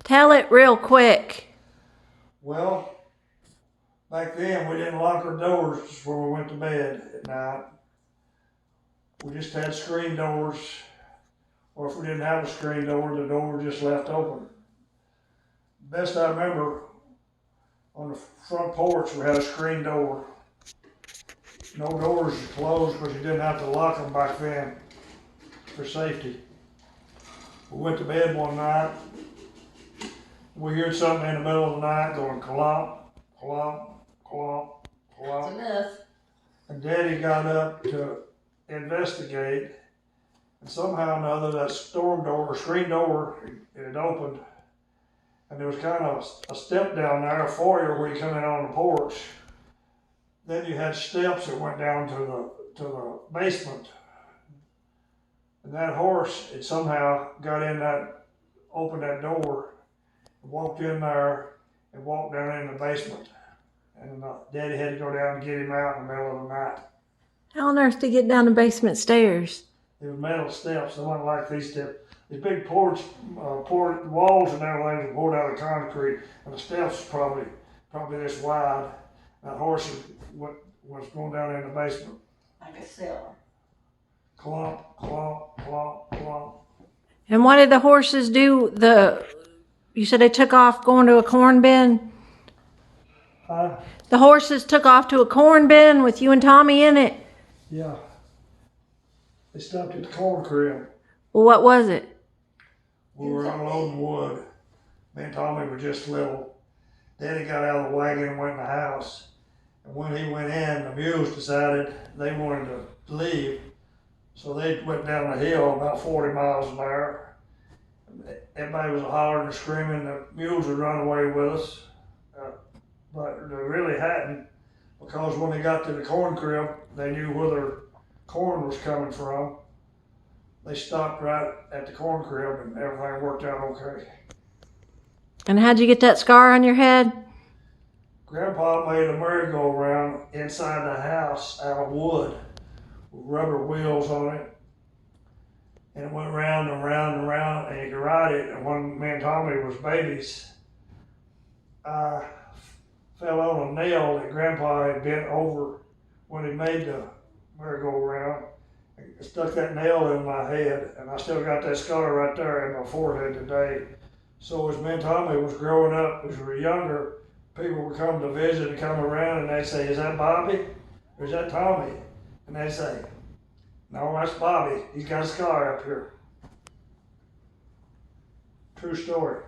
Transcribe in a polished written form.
Tell it real quick. Well, back then we didn't lock our doors when we went to bed at night. We just had screen doors, or if we didn't have a screen door, the door was just left open. Best I remember, on the front porch we had a screen door. No doors were closed because you didn't have to lock them back then for safety. We went to bed one night. We heard something in the middle of the night going clomp, clomp, clomp, clomp. That's enough. And Daddy got up to investigate, and somehow or another that storm door or screen door, it had opened, and there was kind of a step down there, a foyer where you come in on the porch. Then you had steps that went down to the basement. And that horse, it somehow got in that, opened that door, and walked in there, and walked down in the basement. And Daddy had to go down and get him out in the middle of the night. How on earth to get down the basement stairs? There were metal steps. They weren't like these steps. These big porch, walls and everything were poured out of concrete, and the steps probably this wide. That horse was going down in the basement. Like a cellar. Clomp, clomp, clomp, clomp. And what did the horses do? You said they took off going to a corn bin? The horses took off to a corn bin with you and Tommy in it? Yeah. They stopped at the corn crib. Well, what was it? We were unloading wood. Me and Tommy were just little. Daddy got out of the wagon and went in the house. And when he went in, the mules decided they wanted to leave. So they went down the hill about 40 miles an hour. Everybody was hollering and screaming. The mules would run away with us. But they really hadn't, because when they got to the corn crib, they knew where their corn was coming from. They stopped right at the corn crib and everything worked out okay. And how'd you get that scar on your head? Grandpa made a merry-go-round inside the house out of wood with rubber wheels on it. And it went round and round and round, and you could ride it. And when me and Tommy was babies, I fell on a nail that Grandpa had bent over when he made the merry-go-round. I stuck that nail in my head, and I still got that scar right there in my forehead today. So as me and Tommy was growing up, as we were younger, people would come to visit and come around, and they'd say, "Is that Bobby? Or is that Tommy?" And they'd say, "No, that's Bobby. He's got a scar up here." True story.